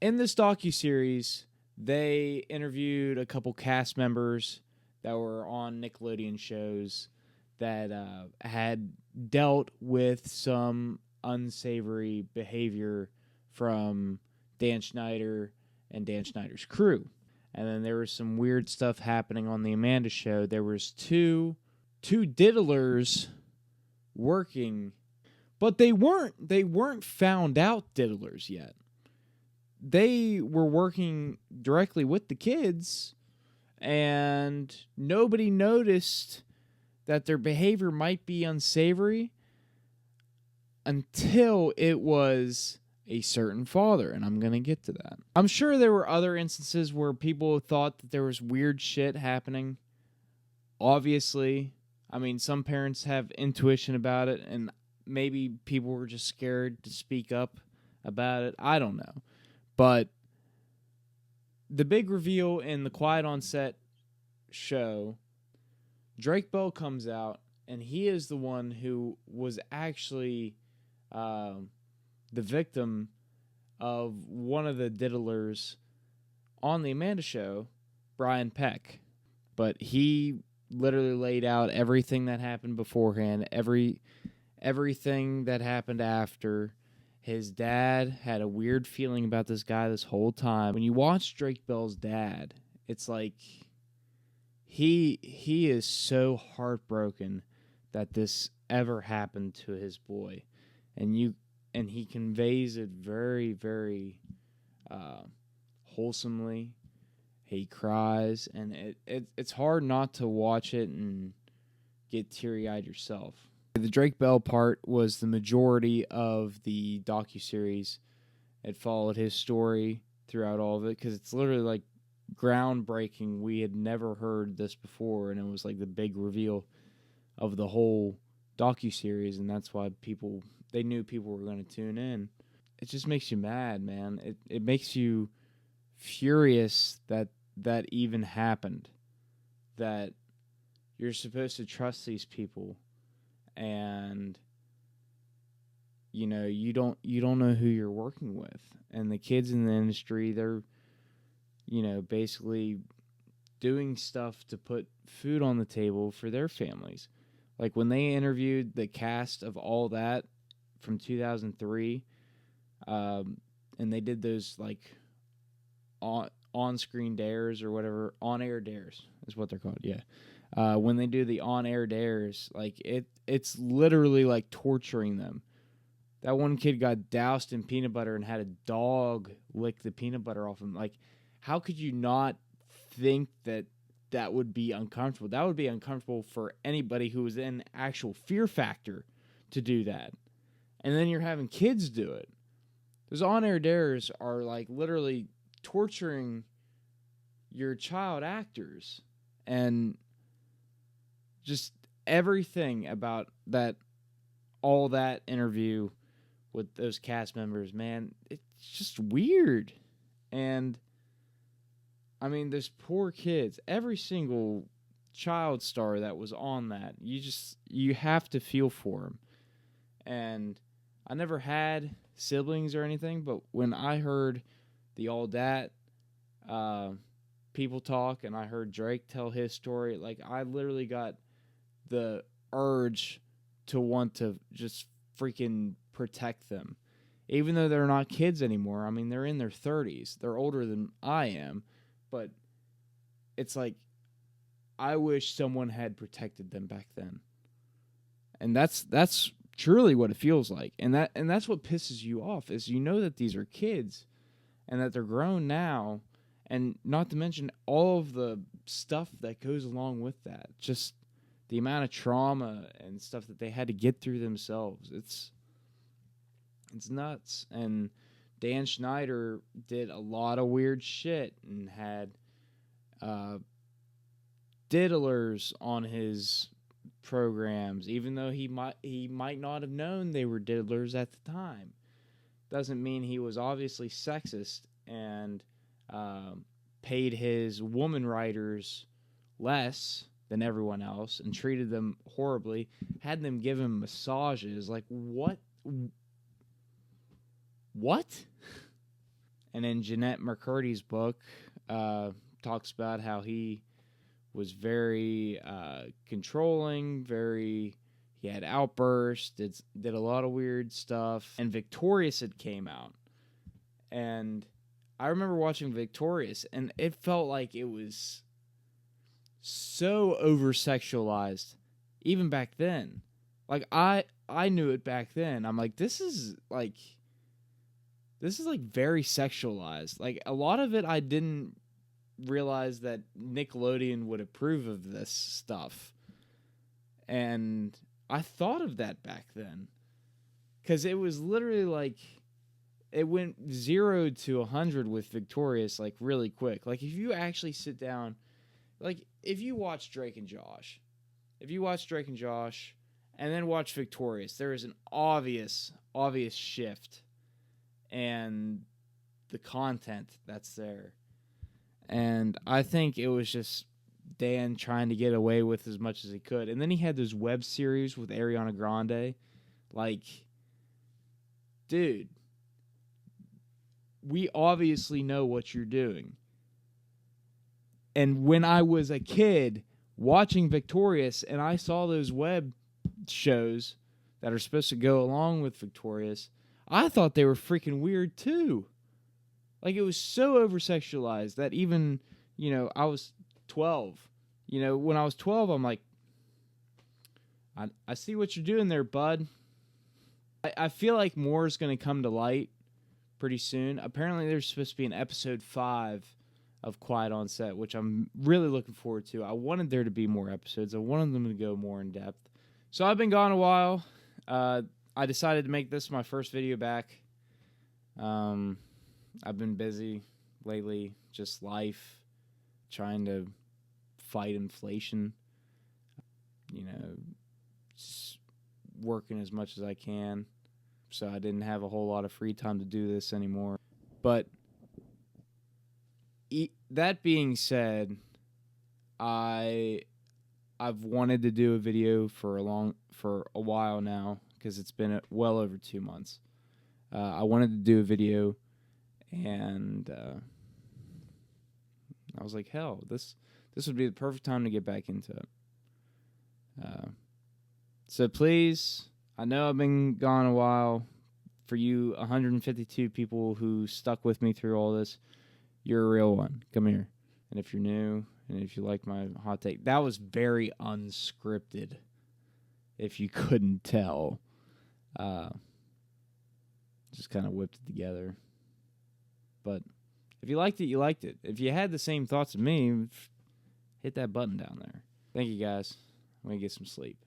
In this docuseries, they interviewed a couple cast members that were on Nickelodeon shows that had dealt with some unsavory behavior from Dan Schneider and Dan Schneider's crew. And then there was some weird stuff happening on the Amanda show. There was two diddlers working, but they weren't found out diddlers yet. They were working directly with the kids, and nobody noticed that their behavior might be unsavory until it was a certain father, and I'm going to get to that. I'm sure there were other instances where people thought that there was weird shit happening. Obviously, I mean, some parents have intuition about it, and maybe people were just scared to speak up about it. I don't know. But the big reveal in the Quiet on Set show, Drake Bell comes out, and he is the one who was actually the victim of one of the diddlers on the Amanda show, Brian Peck. But he literally laid out everything that happened beforehand, everything that happened after. His dad had a weird feeling about this guy this whole time. When you watch Drake Bell's dad, it's like he is so heartbroken that this ever happened to his boy, and he conveys it very, very wholesomely. He cries, and it's hard not to watch it and get teary-eyed yourself. The Drake Bell part was the majority of the docuseries. It followed his story throughout all of it because it's literally like groundbreaking. We had never heard this before, and it was like the big reveal of the whole docuseries, and that's why they knew people were going to tune in. It just makes you mad, man. It makes you furious that even happened, that you're supposed to trust these people, and you don't know who you're working with. And the kids in the industry, they're basically doing stuff to put food on the table for their families. Like when they interviewed the cast of All That from 2003, and they did those like on-screen dares or whatever, on-air dares is what they're called. Yeah. When they do the on-air dares, like it's literally like torturing them. That one kid got doused in peanut butter and had a dog lick the peanut butter off him. Like, how could you not think that would be uncomfortable? That would be uncomfortable for anybody who was in actual fear factor to do that. And then you're having kids do it. Those on-air dares are like literally torturing your child actors. And just everything about that, all that interview with those cast members, man, it's just weird. And I mean, those poor kids, every single child star that was on that, you have to feel for them. And I never had siblings or anything, but when I heard the All That people talk, and I heard Drake tell his story, like, I literally got the urge to want to just freaking protect them. Even though they're not kids anymore. I mean, they're in their 30s. They're older than I am. But it's like, I wish someone had protected them back then. And that's truly what it feels like. And that's what pisses you off, is that these are kids and that they're grown now, and not to mention all of the stuff that goes along with that. Just the amount of trauma and stuff that they had to get through themselves. It's nuts. And Dan Schneider did a lot of weird shit and had diddlers on his programs, even though he might not have known they were diddlers at the time. Doesn't mean he was obviously sexist and paid his woman writers less than everyone else and treated them horribly, had them give him massages. Like, what? And in Jeanette McCurdy's book, talks about how he was very controlling, he had outbursts, did a lot of weird stuff. And Victorious had came out. And I remember watching Victorious, and it felt like it was so over-sexualized, even back then. Like, I knew it back then. I'm like, this is like very sexualized. Like, a lot of it I didn't realize that Nickelodeon would approve of this stuff. And I thought of that back then. Because it was literally like, it went 0 to 100 with Victorious, like, really quick. Like, if you actually sit down, like, if you watch Drake and Josh, and then watch Victorious, there is an obvious shift and the content that's there. And I think it was just Dan trying to get away with as much as he could. And then he had those web series with Ariana Grande. Like, dude, we obviously know what you're doing. And when I was a kid watching Victorious and I saw those web shows that are supposed to go along with Victorious, I thought they were freaking weird too. Like, it was so over-sexualized that even, I was 12. When I was 12, I'm like, I see what you're doing there, bud. I feel like more is going to come to light pretty soon. Apparently, there's supposed to be an episode 5 of Quiet on Set, which I'm really looking forward to. I wanted there to be more episodes. I wanted them to go more in depth. So I've been gone a while. I decided to make this my first video back. I've been busy lately, just life, trying to fight inflation, just working as much as I can. So I didn't have a whole lot of free time to do this anymore. But that being said, I've wanted to do a video for a while now, because it's been well over 2 months. I wanted to do a video, and I was like, hell, this would be the perfect time to get back into it. So please, I know I've been gone a while. For you 152 people who stuck with me through all this, you're a real one. Come here. And if you're new, and if you like my hot take, that was very unscripted, if you couldn't tell. Just kind of whipped it together. But if you liked it, you liked it. If you had the same thoughts as me, hit that button down there. Thank you, guys. I'm going to get some sleep.